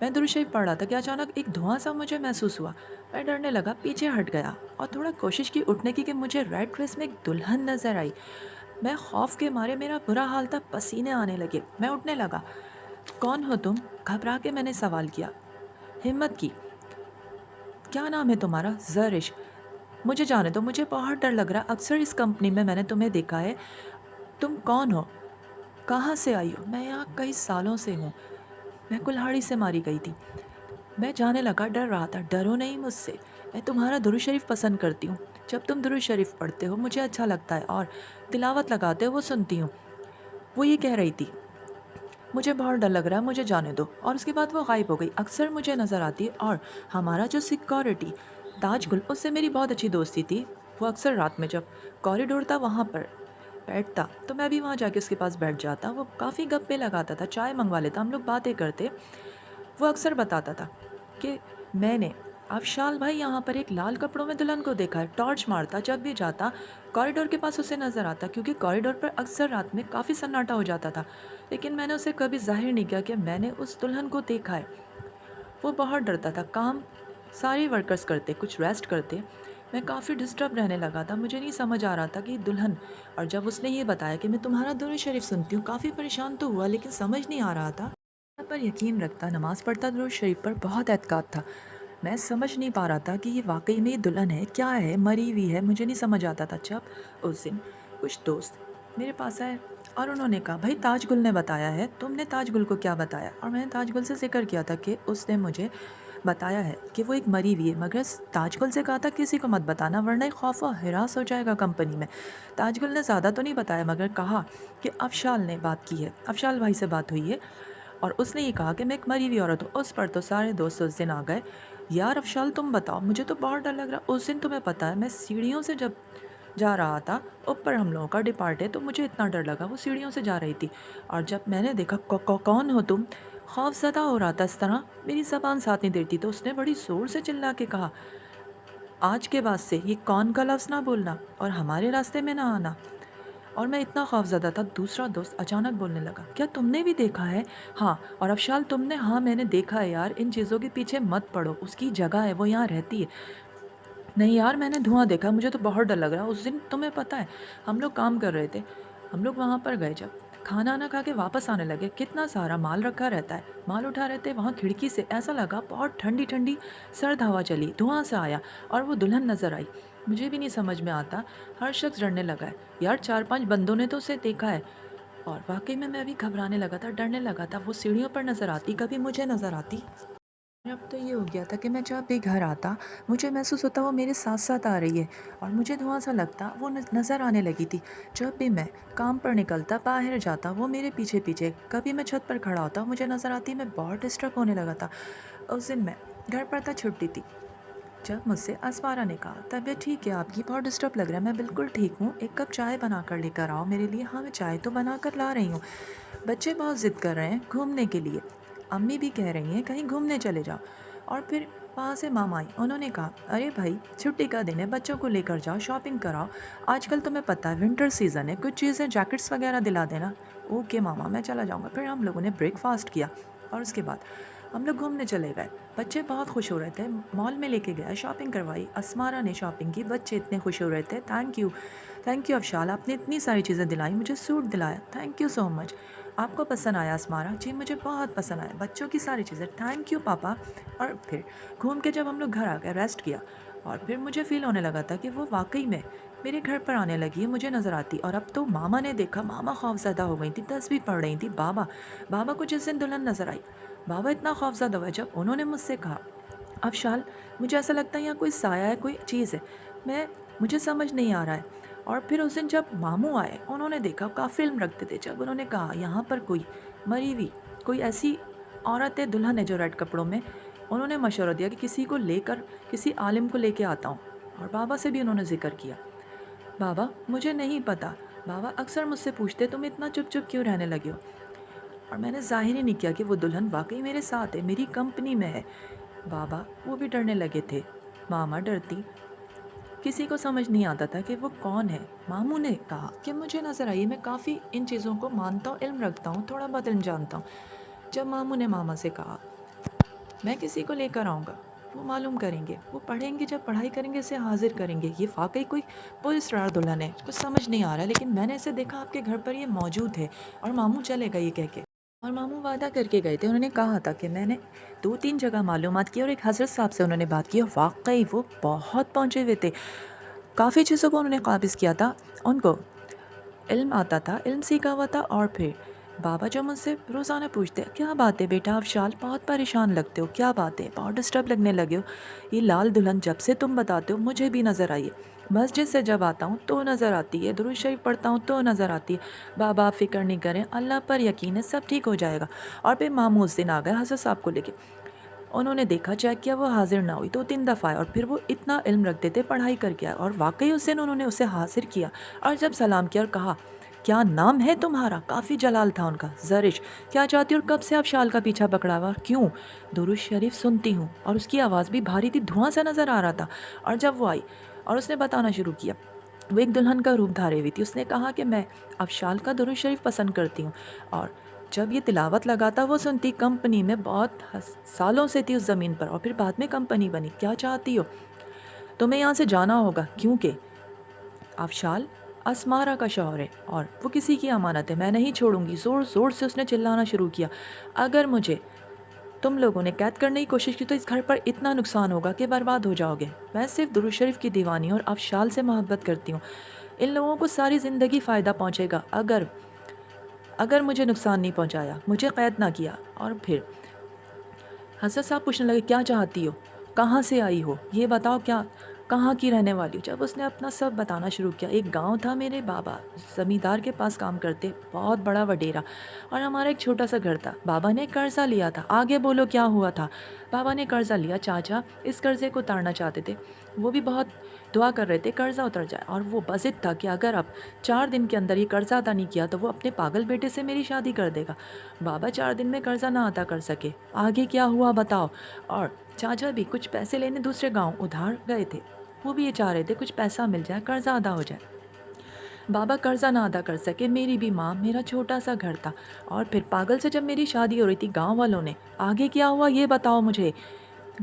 میں درود شریف پڑھ رہا تھا کہ اچانک ایک دھواں سا مجھے محسوس ہوا۔ میں ڈرنے لگا، پیچھے ہٹ گیا اور تھوڑا کوشش کی اٹھنے کی کہ مجھے ریڈ ڈریس میں ایک دلہن نظر آئی۔ میں خوف کے مارے، میرا برا حال تھا، پسینے آنے لگے۔ میں اٹھنے لگا۔ کون ہو تم؟ گھبرا کے میں نے سوال کیا۔ ہمت کی۔ کیا نام ہے تمہارا؟ زرش۔ مجھے جانے دو، مجھے بہت ڈر لگ رہا، اکثر اس کمپنی میں نے تمہیں دیکھا ہے۔ تم کون ہو؟ کہاں سے آئی ہو؟ میں یہاں کئی سالوں سے ہوں۔ میں کلہاڑی سے ماری گئی تھی۔ میں جانے لگا، ڈر رہا تھا۔ ڈرو نہیں مجھ سے، میں تمہارا درود شریف پسند کرتی ہوں۔ جب تم درود شریف پڑھتے ہو مجھے اچھا لگتا ہے، اور تلاوت لگاتے ہو وہ سنتی ہوں۔ وہ یہ کہہ رہی تھی۔ مجھے بہت ڈر لگ رہا ہے، مجھے جانے دو۔ اور اس کے بعد وہ غائب ہو گئی۔ اکثر مجھے نظر آتی ہے، اور ہمارا جو سیکورٹی تاج گل، اس سے میری بہت اچھی دوستی تھی۔ وہ اکثر رات میں جب کوریڈور تھا وہاں پر بیٹھتا تو میں بھی وہاں جا کے اس کے پاس بیٹھ جاتا۔ وہ کافی گپے لگاتا تھا، چائے منگوا لیتا، ہم لوگ باتیں کرتے۔ وہ اکثر بتاتا تھا کہ میں نے افشال بھائی یہاں پر ایک لال کپڑوں میں دلہن کو دیکھا ہے۔ ٹارچ مارتا، جب بھی جاتا کوریڈور کے پاس اسے نظر آتا، کیونکہ کوریڈور پر اکثر رات میں کافی سناٹا ہو جاتا تھا، لیکن میں نے اسے کبھی ظاہر نہیں کیا کہ میں نے اس دلہن کو دیکھا ہے۔ وہ بہت ڈرتا تھا۔ کام سارے ورکرز کرتے، کچھ ریسٹ کرتے۔ میں کافی ڈسٹرب رہنے لگا تھا، مجھے نہیں سمجھ آ رہا تھا کہ دلہن، اور جب اس نے یہ بتایا کہ میں تمہارا درود شریف سنتی ہوں، کافی پریشان تو ہوا، لیکن سمجھ نہیں آ رہا تھا۔ پر یقین رکھتا، نماز پڑھتا، درود شریف پر بہت اعتقاد تھا۔ میں سمجھ نہیں پا رہا تھا کہ یہ واقعی میں یہ دلہن ہے، کیا ہے، مری ہوئی ہے، مجھے نہیں سمجھ آتا تھا۔ جب اس دن کچھ دوست میرے پاس آئے اور انہوں نے کہا، بھائی تاج گل نے بتایا ہے، تم نے تاج گل کو کیا بتایا؟ اور میں نے تاج گل سے ذکر کیا تھا کہ اس نے مجھے بتایا ہے کہ وہ ایک مری ہوئی ہے، مگر تاج گل سے کہا تھا کسی کو مت بتانا ورنہ ایک خوف و ہراس ہو جائے گا کمپنی میں۔ تاج گل نے زیادہ تو نہیں بتایا، مگر کہا کہ افشال نے بات کی ہے، افشال بھائی سے بات ہوئی ہے، اور اس نے یہ کہا کہ میں ایک مری ہوئی عورت ہوں۔ اس پر تو سارے دوست اس دن آ گئے، یار افشال تم بتاؤ، مجھے تو بہت ڈر لگ رہا۔ اس دن تمہیں پتہ ہے میں سیڑھیوں سے جب جا رہا تھا، اوپر ہم لوگوں کا ڈپارٹ ہے، تو مجھے اتنا ڈر لگا، وہ سیڑھیوں سے جا رہی تھی، اور جب میں نے دیکھا کون ہو تم، خوف زدہ ہو رہا تھا اس طرح، میری زبان ساتھ نہیں دیتی، تو اس نے بڑی زور سے چلا کے کہا، آج کے بعد سے یہ کون کا لفظ نہ بولنا اور ہمارے راستے میں نہ آنا۔ اور میں اتنا خوف زدہ تھا۔ دوسرا دوست اچانک بولنے لگا، کیا تم نے بھی دیکھا ہے؟ ہاں۔ اور افشال تم نے؟ ہاں میں نے دیکھا ہے یار، ان چیزوں کے پیچھے مت پڑو، اس کی جگہ ہے، وہ یہاں رہتی ہے۔ نہیں یار میں نے دھواں دیکھا، مجھے تو بہت ڈر لگ رہا۔ اس دن تمہیں پتہ ہے ہم لوگ کام کر رہے تھے، ہم لوگ وہاں پر گئے، جب کھانا نہ کھا کے واپس آنے لگے، کتنا سارا مال رکھا رہتا ہے، مال اٹھا رہے تھے، وہاں کھڑکی سے ایسا لگا بہت ٹھنڈی ٹھنڈی سرد ہوا چلی، دھواں سے آیا اور وہ دلہن نظر آئی۔ مجھے بھی نہیں سمجھ میں آتا، ہر شخص ڈرنے لگا ہے یار، 4-5 بندوں نے تو اسے دیکھا ہے، اور واقعی میں بھی گھبرانے لگا تھا، ڈرنے لگا تھا۔ وہ سیڑھیوں پر نظر آتی، کبھی مجھے نظر آتی۔ اب تو یہ ہو گیا تھا کہ میں جب بھی گھر آتا مجھے محسوس ہوتا وہ میرے ساتھ ساتھ آ رہی ہے، اور مجھے دھواں سا لگتا، وہ نظر آنے لگی تھی۔ جب بھی میں کام پر نکلتا، باہر جاتا، وہ میرے پیچھے پیچھے، کبھی میں چھت پر کھڑا ہوتا مجھے نظر آتی، میں بہت ڈسٹرب ہونے لگا تھا۔ اس دن میں گھر پر تھا، چھٹی تھی، جب مجھ سے اسمارا نے کہا، طبیعت ٹھیک ہے آپ کی؟ بہت ڈسٹرب لگ رہا ہے۔ میں بالکل ٹھیک ہوں، ایک کپ چائے بنا کر لے کر آؤ میرے لیے؟ ہاں میں چائے تو بنا کر لا رہی ہوں، بچے بہت ضد کر رہے ہیں گھومنے کے لیے، امی بھی کہہ رہی ہیں کہیں گھومنے چلے جاؤ۔ اور پھر وہاں سے ماما آئی، انہوں نے کہا، ارے بھائی چھٹی کا دن ہے، بچوں کو لے کر جاؤ، شاپنگ کراؤ، آج کل تمہیں پتہ ہے ونٹر سیزن ہے، کچھ چیزیں جیکٹس وغیرہ دلا دینا۔ اوکے ماما میں چلا جاؤں گا۔ پھر ہم لوگوں نے بریک فاسٹ کیا، اور اس کے بعد ہم لوگ گھومنے چلے گئے۔ بچے بہت خوش ہو رہے تھے، مال میں لے کے گیا، شاپنگ کروائی، اسمارا نے شاپنگ کی، بچے اتنے خوش ہو رہے تھے۔ تھینک یو افشال، آپ نے اتنی ساری چیزیں دلائی، مجھے سوٹ دلایا، تھینک یو سو مچ۔ آپ کو پسند آیا اسمارا؟ جی مجھے بہت پسند آیا، بچوں کی ساری چیزیں، تھینک یو پاپا۔ اور پھر گھوم کے جب ہم لوگ گھر آ گئے، ریسٹ کیا، اور پھر مجھے فیل ہونے لگا تھا کہ وہ واقعی میں میرے گھر پر آنے لگی ہے، مجھے نظر آتی۔ اور اب تو ماما نے دیکھا، ماما خوف زدہ ہو گئی تھی، تسبیح پڑھ رہی تھی۔ بابا کو جس دن دلہن نظر آئی، بابا اتنا خوف زدہ ہوا جب انہوں نے مجھ سے کہا، افشال مجھے ایسا لگتا ہے یہاں کوئی سایہ ہے، کوئی چیز ہے، مجھے سمجھ نہیں آ رہا ہے۔ اور پھر اس دن جب ماموں آئے، انہوں نے دیکھا، کافی فلم رکھتے تھے، جب انہوں نے کہا یہاں پر کوئی مری ہوئی کوئی ایسی عورت ہے، دلہن ہے جو ریڈ کپڑوں میں، انہوں نے مشورہ دیا کہ کسی کو لے کر، کسی عالم کو لے کے آتا ہوں، اور بابا سے بھی انہوں نے ذکر کیا۔ بابا مجھے نہیں پتا، بابا اکثر مجھ سے پوچھتے تم اتنا چپ چپ کیوں رہنے لگے ہو، اور میں نے ظاہر ہی نہیں کیا کہ وہ دلہن واقعی میرے ساتھ ہے، میری کمپنی میں ہے۔ بابا وہ بھی ڈرنے لگے تھے، ماما ڈرتی، کسی کو سمجھ نہیں آتا تھا کہ وہ کون ہے۔ ماموں نے کہا کہ مجھے نظر آئی، میں کافی ان چیزوں کو مانتا ہوں، علم رکھتا ہوں، تھوڑا بہت علم جانتا ہوں۔ جب ماموں نے ماما سے کہا میں کسی کو لے کر آؤں گا، وہ معلوم کریں گے، وہ پڑھیں گے، جب پڑھائی کریں گے اسے حاضر کریں گے۔ یہ واقعی کوئی پراسرار دلہن ہے، کچھ سمجھ نہیں آ رہا، لیکن میں نے اسے دیکھا آپ کے گھر پر یہ موجود ہے اور ماموں چلے گئے یہ کہہ کے، اور ماموں وعدہ کر کے گئے تھے، انہوں نے کہا تھا کہ میں نے 2-3 جگہ معلومات کی اور ایک حضرت صاحب سے انہوں نے بات کی، اور واقعی وہ بہت پہنچے ہوئے تھے، کافی چیزوں کو انہوں نے قابض کیا تھا، ان کو علم آتا تھا، علم سیکھا ہوا تھا۔ اور پھر بابا جو مجھ سے روزانہ پوچھتے کیا بات ہے بیٹا افشال، بہت پریشان لگتے ہو، کیا بات ہے، بہت ڈسٹرب لگنے لگے ہو، یہ لال دلہن جب سے تم بتاتے ہو مجھے بھی نظر آئی ہے، مسجد سے جب آتا ہوں تو نظر آتی ہے، درود شریف پڑھتا ہوں تو نظر آتی ہے، بابا آپ فکر نہیں کریں، اللہ پر یقین ہے، سب ٹھیک ہو جائے گا۔ اور پھر ماموں اس دن آ گئے حضرت صاحب کو لے کے، انہوں نے دیکھا چیک کیا، وہ حاضر نہ ہوئی، 2-3 دفعہ آئے، اور پھر وہ اتنا علم رکھتے تھے، پڑھائی کر کے آئے، اور واقعی اس دن انہوں نے اسے حاضر کیا، اور جب سلام کیا اور کہا کیا نام ہے تمہارا، کافی جلال تھا ان کا، زرش کیا چاہتی ہو اور کب سے آپ شال کا پیچھا پکڑا ہوا، اور کیوں، درود شریف سنتی ہوں، اور اس کی آواز بھی بھاری تھی، دھواں سا نظر آ رہا تھا۔ اور جب وہ آئی اور اس نے بتانا شروع کیا، وہ ایک دلہن کا روپ دھارے ہوئی تھی، اس نے کہا کہ میں افشال کا درود شریف پسند کرتی ہوں، اور جب یہ تلاوت لگاتا وہ سنتی، کمپنی میں بہت سالوں سے تھی اس زمین پر، اور پھر بعد میں کمپنی بنی، کیا چاہتی ہو، تمہیں یہاں سے جانا ہوگا، کیونکہ افشال اسمارا کا شوہر ہے اور وہ کسی کی امانت ہے، میں نہیں چھوڑوں گی، زور زور سے اس نے چلانا شروع کیا، اگر مجھے تم لوگوں نے قید کرنے کی کوشش کی تو اس گھر پر اتنا نقصان ہوگا کہ برباد ہو جاؤ گے، میں صرف درود شریف کی دیوانی اور افشال سے محبت کرتی ہوں، ان لوگوں کو ساری زندگی فائدہ پہنچے گا اگر مجھے نقصان نہیں پہنچایا، مجھے قید نہ کیا۔ اور پھر حضرت صاحب پوچھنے لگے کیا چاہتی ہو، کہاں سے آئی ہو، یہ بتاؤ کیا کہاں کی رہنے والی ہو، جب اس نے اپنا سب بتانا شروع کیا، ایک گاؤں تھا، میرے بابا زمیندار کے پاس کام کرتے، بہت بڑا وڈیرا، اور ہمارا ایک چھوٹا سا گھر تھا، بابا نے قرضہ لیا تھا، آگے بولو کیا ہوا تھا، بابا نے قرضہ لیا، چاچا اس قرضے کو اتارنا چاہتے تھے، وہ بھی بہت دعا کر رہے تھے قرضہ اتر جائے، اور وہ بضد تھا کہ اگر اب 4 دن کے اندر یہ قرضہ ادا نہیں کیا تو وہ اپنے پاگل بیٹے سے میری شادی کر دے گا۔ بابا 4 دن میں قرضہ نہ ادا کر سکے، آگے کیا ہوا بتاؤ، اور چاچا بھی کچھ پیسے لینے دوسرے گاؤں ادھار گئے تھے، وہ بھی یہ چاہ رہے تھے کچھ پیسہ مل جائے، قرضہ ادا ہو جائے، بابا قرضہ نہ ادا کر سکے، میری بھی ماں، میرا چھوٹا سا گھر تھا، اور پھر پاگل سے جب میری شادی ہو رہی تھی، گاؤں والوں نے آگے کیا ہوا یہ بتاؤ مجھے،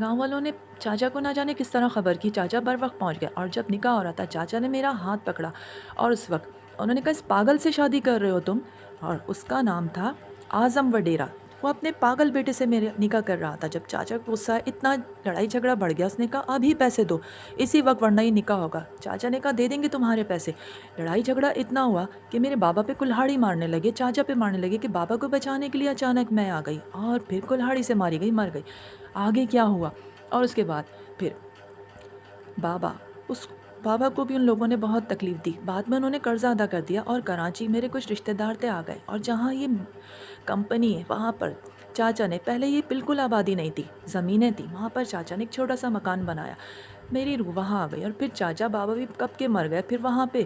گاؤں والوں نے چاچا کو نہ جانے کس طرح خبر کی، چاچا بر وقت پہنچ گئے، اور جب نکاح ہو رہا تھا چاچا نے میرا ہاتھ پکڑا، اور اس وقت انہوں نے کہا اس پاگل سے شادی کر رہے ہو تم، اور اس کا نام تھا اعظم وڈیرا، وہ اپنے پاگل بیٹے سے میرے نکاح کر رہا تھا، جب چاچا کو غصہ اتنا لڑائی جھگڑا بڑھ گیا، اس نے کہا ابھی پیسے دو اسی وقت ورنہ یہ نکاح ہوگا، چاچا نے کہا دے دیں گے تمہارے پیسے، لڑائی جھگڑا اتنا ہوا کہ میرے بابا پہ کلہاڑی مارنے لگے، چاچا پہ مارنے لگے، کہ بابا کو بچانے کے لیے اچانک میں آ گئی اور پھر کلہاڑی سے ماری گئی، مر گئی، آگے کیا ہوا، اور اس کے بعد پھر بابا کو بھی ان لوگوں نے بہت تکلیف دی، بعد میں انہوں نے قرضہ ادا کر دیا، اور کراچی میرے کچھ رشتہ دار تھے آ گئے، اور جہاں یہ کمپنی ہے وہاں پر چاچا نے، پہلے یہ بالکل آبادی نہیں تھی، زمینیں تھیں، وہاں پر چاچا نے ایک چھوٹا سا مکان بنایا، میری روح وہاں آ گئی، اور پھر چاچا بابا بھی کب کے مر گئے، پھر وہاں پہ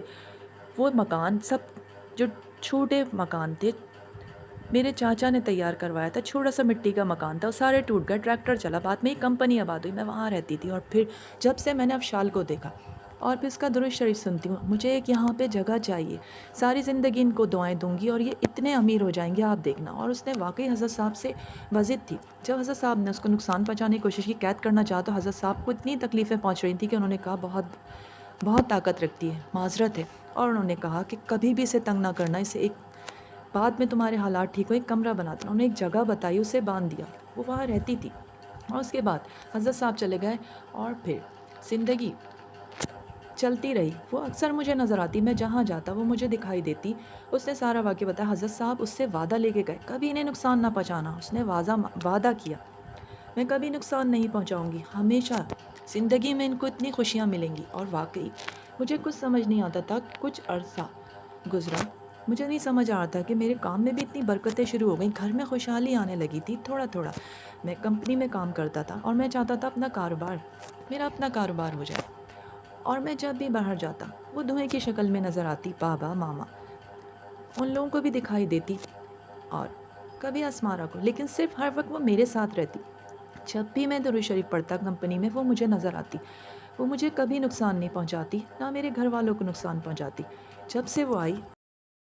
وہ مکان سب جو چھوٹے مکان تھے میرے چاچا نے تیار کروایا تھا، چھوٹا سا مٹی کا مکان تھا، وہ سارے ٹوٹ گئے، ٹریکٹر چلا، بعد میں ایک کمپنی آباد ہوئی، میں وہاں رہتی تھی، اور پھر جب سے میں نے افشال کو دیکھا اور پھر اس کا درود شریف سنتی ہوں، مجھے ایک یہاں پہ جگہ چاہیے، ساری زندگی ان کو دعائیں دوں گی اور یہ اتنے امیر ہو جائیں گے آپ دیکھنا۔ اور اس نے واقعی حضرت صاحب سے وزد تھی، جب حضرت صاحب نے اس کو نقصان پہنچانے کی کوشش کی، قید کرنا چاہا، تو حضرت صاحب کو اتنی تکلیفیں پہنچ رہی تھیں کہ انہوں نے کہا بہت طاقت رکھتی ہے، معذرت ہے، اور انہوں نے کہا کہ کبھی بھی اسے تنگ نہ کرنا، اسے ایک بعد میں تمہارے حالات ٹھیک ہو ایک کمرہ بناتا، انہوں نے ایک جگہ بتائی، اسے باندھ دیا، وہ وہاں رہتی تھی، اور اس کے بعد حضرت صاحب چلے گئے، اور پھر زندگی چلتی رہی، وہ اکثر مجھے نظر آتی، میں جہاں جاتا وہ مجھے دکھائی دیتی، اس نے سارا واقعہ بتایا، حضرت صاحب اس سے وعدہ لے کے گئے کبھی انہیں نقصان نہ پہنچانا، اس نے وعدہ کیا میں کبھی نقصان نہیں پہنچاؤں گی، ہمیشہ زندگی میں ان کو اتنی خوشیاں ملیں گی، اور واقعی مجھے کچھ سمجھ نہیں آتا تھا، کچھ عرصہ گزرا، مجھے نہیں سمجھ آ رہا تھا کہ میرے کام میں بھی اتنی برکتیں شروع ہو گئیں، گھر میں خوشحالی آنے لگی تھی تھوڑا تھوڑا، میں کمپنی میں کام کرتا تھا اور میں چاہتا تھا میرا اپنا کاروبار ہو جائے، اور میں جب بھی باہر جاتا وہ دھوئیں کی شکل میں نظر آتی، بابا ماما ان لوگوں کو بھی دکھائی دیتی، اور کبھی اسمارا کو، لیکن صرف ہر وقت وہ میرے ساتھ رہتی، جب بھی میں درود شریف پڑھتا کمپنی میں وہ مجھے نظر آتی، وہ مجھے کبھی نقصان نہیں پہنچاتی، نہ میرے گھر والوں کو نقصان پہنچاتی، جب سے وہ آئی